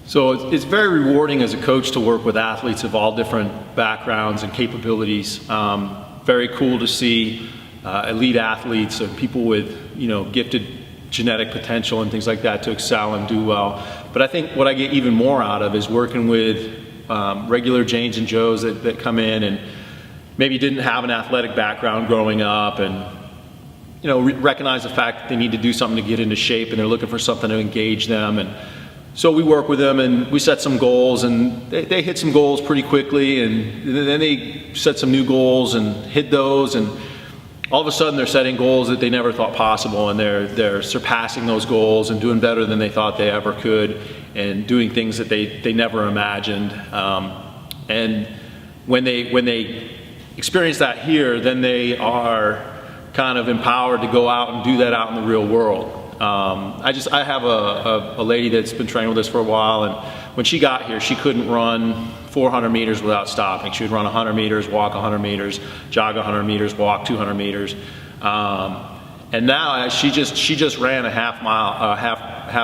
So it's very rewarding as a coach to work with athletes of all different backgrounds and capabilities. Very cool to see elite athletes or people with, gifted genetic potential and things like that to excel and do well. But I think what I get even more out of is working with regular Janes and Joes that come in and maybe didn't have an athletic background growing up, and recognize the fact that they need to do something to get into shape, and they're looking for something to engage them. And so we work with them and we set some goals, and they hit some goals pretty quickly, and then they set some new goals and hit those, and all of a sudden they're setting goals that they never thought possible, and they're surpassing those goals and doing better than they thought they ever could, and doing things that they never imagined. And when they experience that here, then they are kind of empowered to go out and do that out in the real world. I have a lady that's been training with us for a while, and when she got here, she couldn't run 400 meters without stopping. She would run 100 meters, walk 100 meters, jog 100 meters, walk 200 meters. And now she just ran a half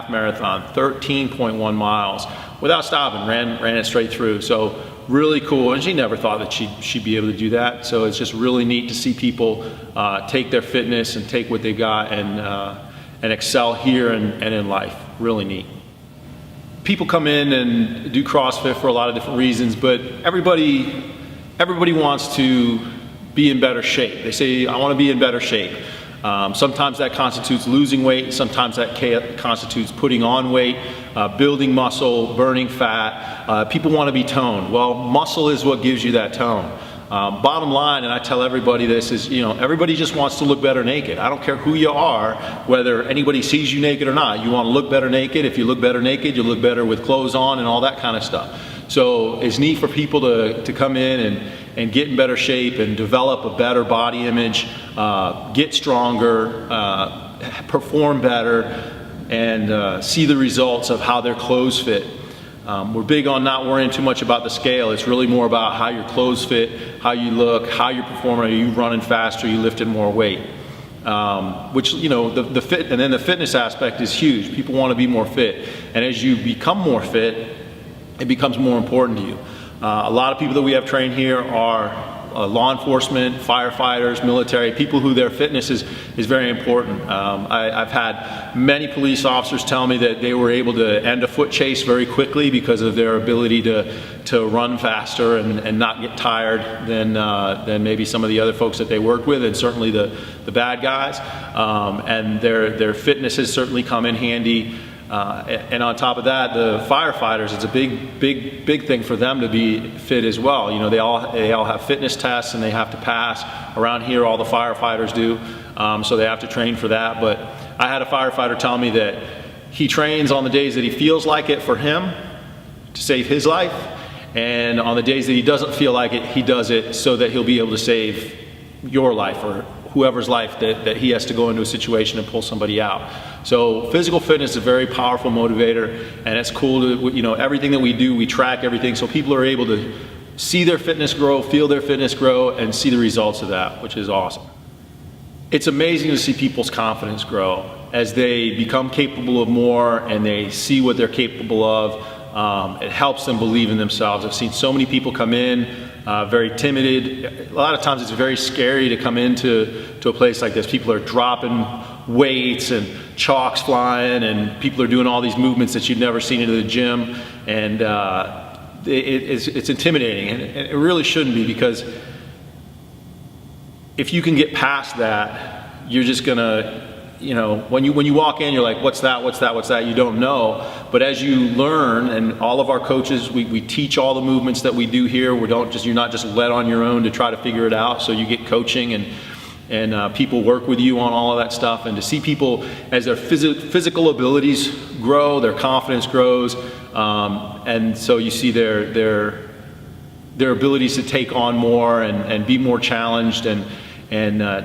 marathon, 13.1 miles without stopping, ran it straight through. So really cool, and she never thought that she'd be able to do that. So it's just really neat to see people take their fitness and take what they got and excel here and in life. Really neat. People come in and do CrossFit for a lot of different reasons, but everybody wants to be in better shape. They say, I want to be in better shape. Sometimes that constitutes losing weight, sometimes that constitutes putting on weight, building muscle, burning fat. People want to be toned. Well, muscle is what gives you that tone. Bottom line, and I tell everybody this, is everybody just wants to look better naked. I don't care who you are, whether anybody sees you naked or not. You want to look better naked. If you look better naked, you look better with clothes on and all that kind of stuff. So it's neat for people to come in and get in better shape and develop a better body image, get stronger, perform better, and see the results of how their clothes fit. We're big on not worrying too much about the scale. It's really more about how your clothes fit, how you look, how you're performing. Are you running faster? Are you lifting more weight? Which, the fit, and then the fitness aspect is huge. People want to be more fit. And as you become more fit, it becomes more important to you. A lot of people that we have trained here are law enforcement, firefighters, military, people who their fitness is very important. I've had many police officers tell me that they were able to end a foot chase very quickly because of their ability to run faster and not get tired than maybe some of the other folks that they worked with, and certainly the bad guys. And their fitness has certainly come in handy. And on top of that, the firefighters, it's a big thing for them to be fit as well. They all have fitness tests and they have to pass. Around here, all the firefighters do, so they have to train for that. But I had a firefighter tell me that he trains on the days that he feels like it for him to save his life, and on the days that he doesn't feel like it, he does it so that he'll be able to save your life or whoever's life that he has to go into a situation and pull somebody out. So physical fitness is a very powerful motivator, and it's cool to, everything that we do, we track everything so people are able to see their fitness grow, feel their fitness grow, and see the results of that, which is awesome. It's amazing to see people's confidence grow as they become capable of more and they see what they're capable of. It helps them believe in themselves. I've seen so many people come in very timid. A lot of times it's very scary to come into a place like this. People are dropping weights and chalks flying, and people are doing all these movements that you've never seen in the gym, and it's intimidating, and it really shouldn't be, because if you can get past that, you're just gonna, when you walk in, you're like, what's that? You don't know. But as you learn, and all of our coaches, we teach all the movements that we do here. You're not just led on your own to try to figure it out. So you get coaching, and people work with you on all of that stuff. And to see people, as their physical abilities grow, their confidence grows, and so you see their abilities to take on more and be more challenged and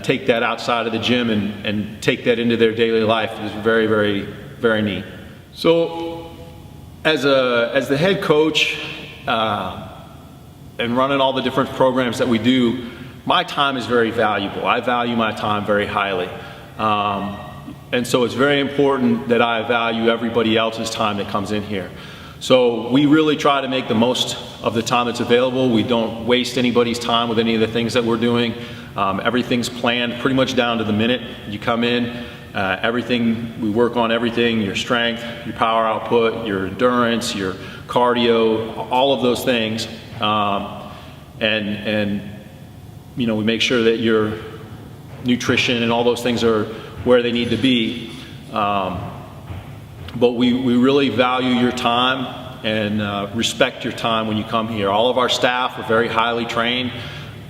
take that outside of the gym and take that into their daily life is very, very, very neat. So as the head coach and running all the different programs that we do, my time is very valuable. I value my time very highly. And so it's very important that I value everybody else's time that comes in here. So we really try to make the most of the time that's available. We don't waste anybody's time with any of the things that we're doing. Everything's planned pretty much down to the minute. You come in, we work on everything, your strength, your power output, your endurance, your cardio, all of those things. And you know, we make sure that your nutrition and all those things are where they need to be. But we really value your time and respect your time when you come here. All of our staff are very highly trained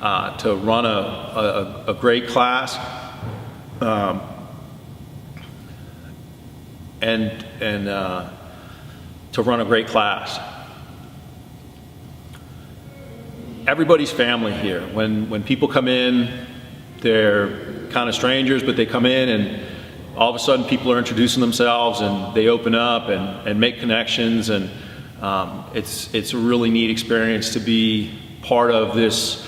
to run a great class. And to run a great class. Everybody's family here. When people come in, they're kind of strangers, but they come in and all of a sudden people are introducing themselves and they open up and make connections, and it's a really neat experience to be part of this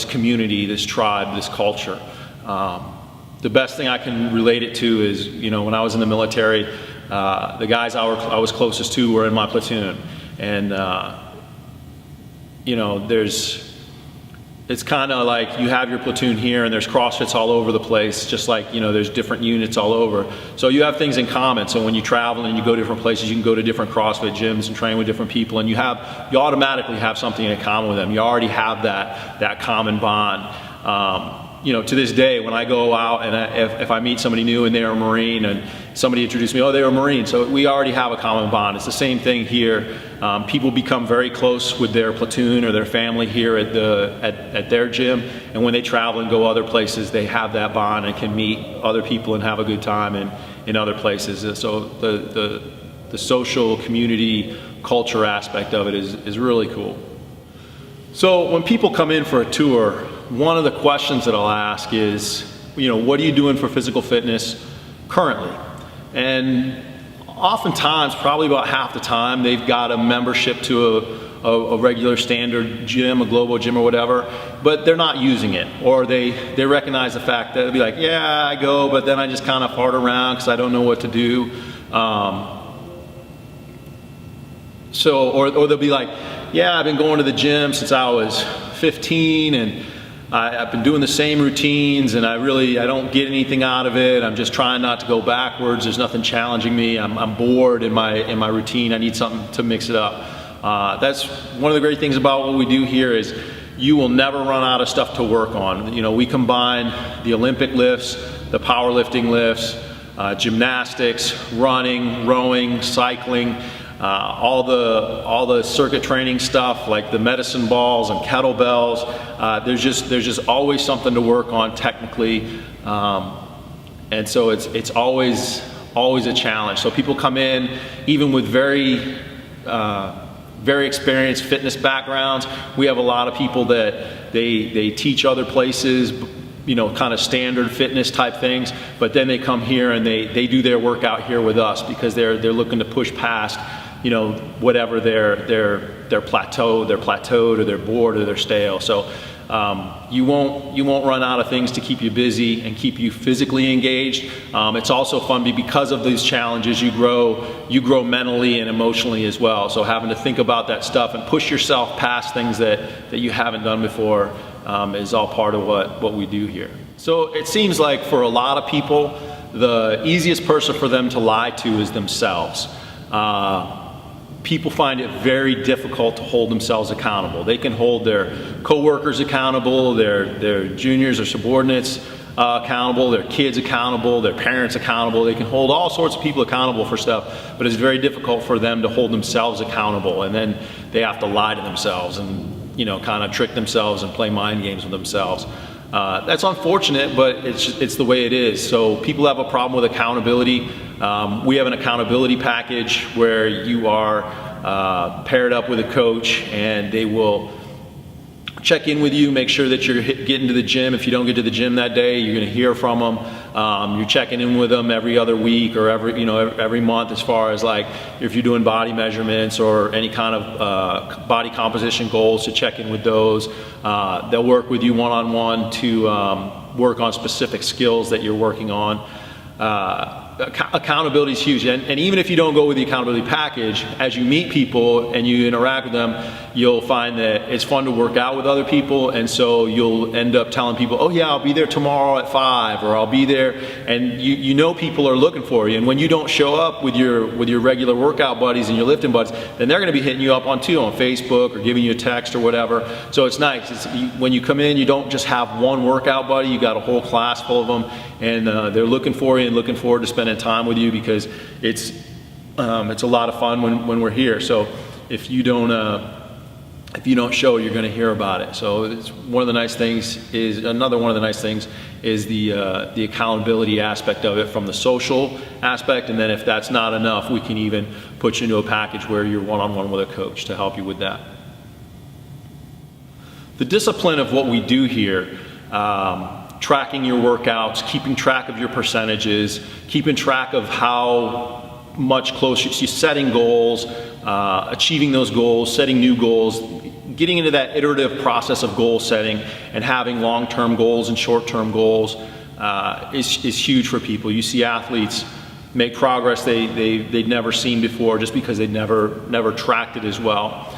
community, this tribe, this culture. The best thing I can relate it to is, you know, when I was in the military, the guys I was closest to were in my platoon, and you know, it's kind of like you have your platoon here and there's CrossFits all over the place, just like, you know, there's different units all over. So you have things in common. So when you travel and you go to different places, you can go to different CrossFit gyms and train with different people, and you automatically have something in common with them. You already have that common bond. You know, to this day, when I go out and if I meet somebody new and they're a Marine, and somebody introduced me, oh, they were a Marine, so we already have a common bond. It's the same thing here. People become very close with their platoon or their family here at their gym, and when they travel and go other places, they have that bond and can meet other people and have a good time in other places. So the social community culture aspect of it is really cool. So when people come in for a tour, one of the questions that I'll ask is, you know, what are you doing for physical fitness currently? And oftentimes, probably about half the time, they've got a membership to a regular standard gym, a global gym or whatever, but they're not using it. Or they recognize the fact that they'll be like, yeah, I go, but then I just kind of fart around because I don't know what to do. Or they'll be like, yeah, I've been going to the gym since I was 15, and I've been doing the same routines, and I don't get anything out of it. I'm just trying not to go backwards. There's nothing challenging me. I'm bored in my routine. I need something to mix it up. That's one of the great things about what we do here is you will never run out of stuff to work on. You know, we combine the Olympic lifts, the powerlifting lifts, gymnastics, running, rowing, cycling, all the circuit training stuff like the medicine balls and kettlebells. There's just always something to work on technically, and so it's always a challenge. So people come in even with very experienced fitness backgrounds. We have a lot of people that they teach other places, you know, kind of standard fitness type things, but then they come here and they do their workout here with us because they're looking to push past, you know, whatever they're plateaued or they're bored or they're stale. So you won't run out of things to keep you busy and keep you physically engaged. It's also fun because of these challenges. You grow mentally and emotionally as well. So having to think about that stuff and push yourself past things that you haven't done before is all part of what we do here. So it seems like for a lot of people, the easiest person for them to lie to is themselves. People find it very difficult to hold themselves accountable. They can hold their coworkers accountable, their juniors or subordinates accountable, their kids accountable, their parents accountable. They can hold all sorts of people accountable for stuff, but it's very difficult for them to hold themselves accountable, and then they have to lie to themselves and, you know, kind of trick themselves and play mind games with themselves. That's unfortunate, but it's the way it is. So people have a problem with accountability. We have an accountability package where you are paired up with a coach, and they will check in with you, make sure that you're getting to the gym. If you don't get to the gym that day, you're going to hear from them. You're checking in with them every other week or every month, as far as like if you're doing body measurements or any kind of body composition goals, to check in with those. They'll work with you one-on-one to work on specific skills that you're working on. accountability is huge, and even if you don't go with the accountability package, as you meet people and you interact with them, you'll find that it's fun to work out with other people, and so you'll end up telling people, oh yeah, I'll be there tomorrow at 5, or I'll be there, and you know people are looking for you. And when you don't show up with your regular workout buddies and your lifting buddies, then they're going to be hitting you up on Facebook or giving you a text or whatever. So it's nice. When you come in, you don't just have one workout buddy, you got a whole class full of them, and they're looking for you and looking forward to spending time with you, because it's a lot of fun when we're here. So if you don't show, you're going to hear about it. So it's one of the nice things is the accountability aspect of it from the social aspect, and then if that's not enough, we can even put you into a package where you're one-on-one with a coach to help you with that. The discipline of what we do here, tracking your workouts, keeping track of your percentages, keeping track of how much closer you're setting goals, achieving those goals, setting new goals, getting into that iterative process of goal setting and having long-term goals and short-term goals is huge for people. You see athletes make progress they'd never seen before just because they never tracked it as well.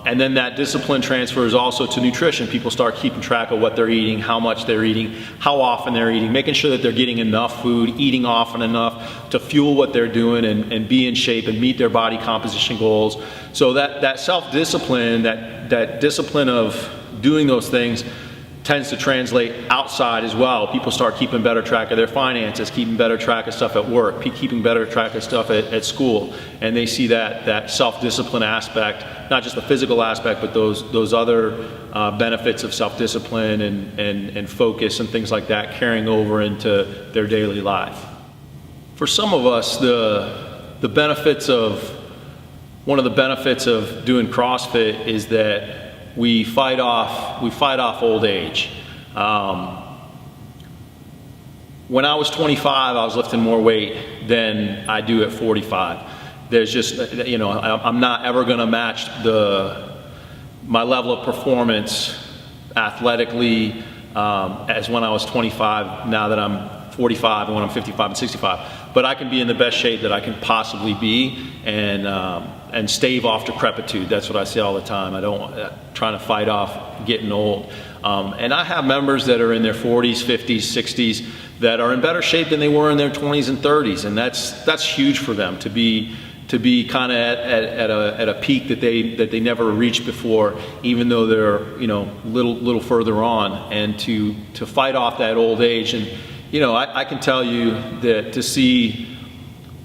And then that discipline transfers also to nutrition. People start keeping track of what they're eating, how much they're eating, how often they're eating, making sure that they're getting enough food, eating often enough to fuel what they're doing and be in shape and meet their body composition goals. So that self-discipline, that discipline of doing those things tends to translate outside as well. People start keeping better track of their finances, keeping better track of stuff at work, keeping better track of stuff at school, and they see that self-discipline aspect, not just the physical aspect, but those other benefits of self-discipline and focus and things like that carrying over into their daily life. For some of us, the benefits of one of the benefits of doing CrossFit is that we fight off old age. When I was 25, I was lifting more weight than I do at 45. There's just, I'm not ever going to match my level of performance athletically as when I was 25. Now that I'm 45 and when I'm 55 and 65, but I can be in the best shape that I can possibly be and stave off decrepitude. That's what I say all the time. I don't trying to fight off getting old. And I have members that are in their 40s, 50s, 60s that are in better shape than they were in their 20s and 30s, and that's huge for them to be kind of at a peak that they never reached before, even though they're little further on, and to fight off that old age. And I can tell you that to see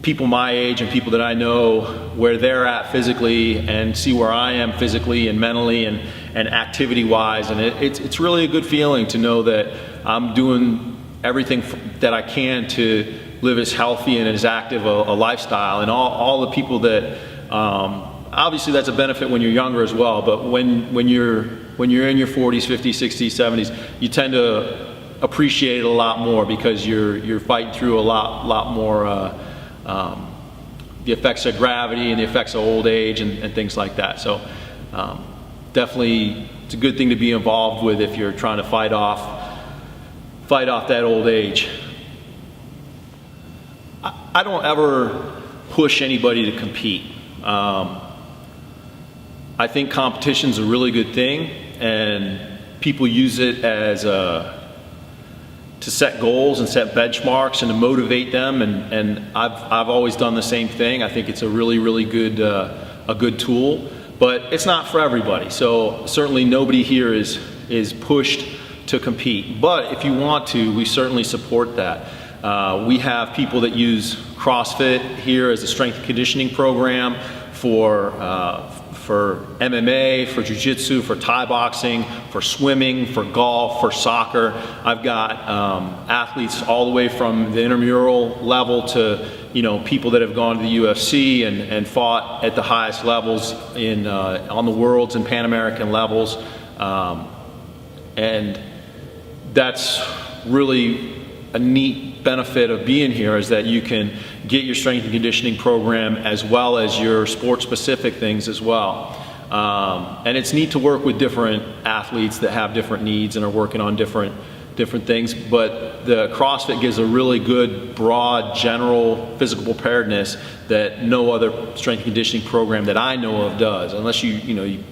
people my age and people that I know where they're at physically and see where I am physically and mentally and activity wise, and it's really a good feeling to know that I'm doing everything that I can to live as healthy and as active a lifestyle. And all the people that obviously that's a benefit when you're younger as well, but when you're in your 40s, 50s, 60s, 70s, you tend to appreciate it a lot more because you're fighting through a lot more the effects of gravity and the effects of old age and things like that. So definitely it's a good thing to be involved with if you're trying to fight off that old age. I don't ever push anybody to compete. I think competition's a really good thing, and people use it as to set goals and set benchmarks and to motivate them, and I've always done the same thing. I think it's a really good a good tool, but it's not for everybody. So certainly nobody here is pushed to compete, but if you want to, we certainly support that. We have people that use CrossFit here as a strength and conditioning program for MMA, for jiu-jitsu, for Thai boxing, for swimming, for golf, for soccer. I've got athletes all the way from the intramural level to people that have gone to the UFC and fought at the highest levels on the worlds and Pan American levels, and that's really a neat benefit of being here, is that you can get your strength and conditioning program as well as your sport specific things as well. And it's neat to work with different athletes that have different needs and are working on different different things, but the CrossFit gives a really good, broad, general physical preparedness that no other strength and conditioning program that I know of does, unless you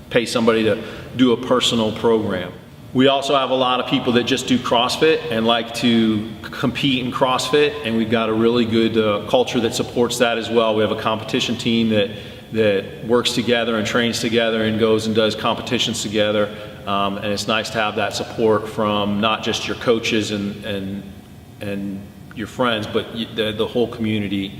pay somebody to do a personal program. We also have a lot of people that just do CrossFit and like to compete in CrossFit, and we've got a really good culture that supports that as well. We have a competition team that works together and trains together and goes and does competitions together, and it's nice to have that support from not just your coaches and your friends, but the whole community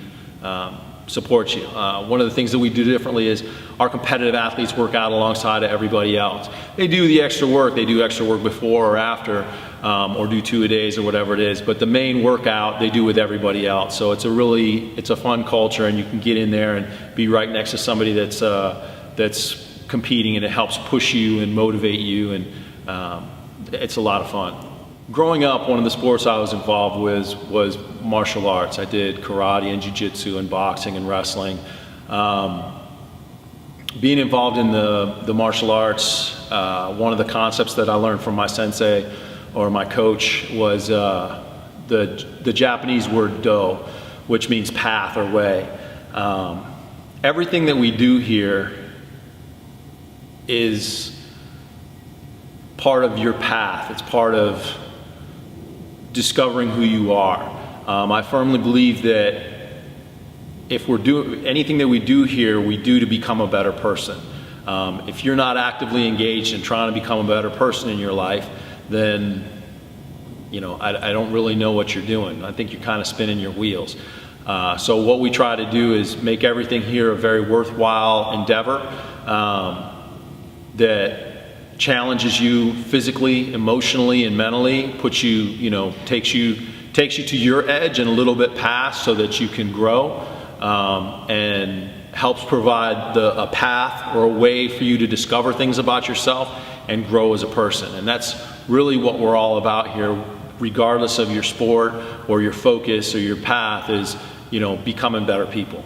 supports you. One of the things that we do differently is our competitive athletes work out alongside of everybody else. They do the extra work. They do extra work before or after, or do 2-a-days or whatever it is. But the main workout they do with everybody else. So it's a fun culture, and you can get in there and be right next to somebody that's competing, and it helps push you and motivate you, and it's a lot of fun. Growing up, one of the sports I was involved with was martial arts. I did karate and jiu-jitsu and boxing and wrestling. Being involved in the martial arts, one of the concepts that I learned from my sensei or my coach was the Japanese word do, which means path or way. Everything that we do here is part of your path. It's part of discovering who you are. I firmly believe that if we're doing anything that we do here, we do to become a better person. If you're not actively engaged in trying to become a better person in your life, then I don't really know what you're doing. I think you're kind of spinning your wheels. So what we try to do is make everything here a very worthwhile endeavor that challenges you physically, emotionally, and mentally, puts you, takes you to your edge and a little bit past so that you can grow, and helps provide a path or a way for you to discover things about yourself and grow as a person. And that's really what we're all about here, regardless of your sport or your focus or your path, is becoming better people.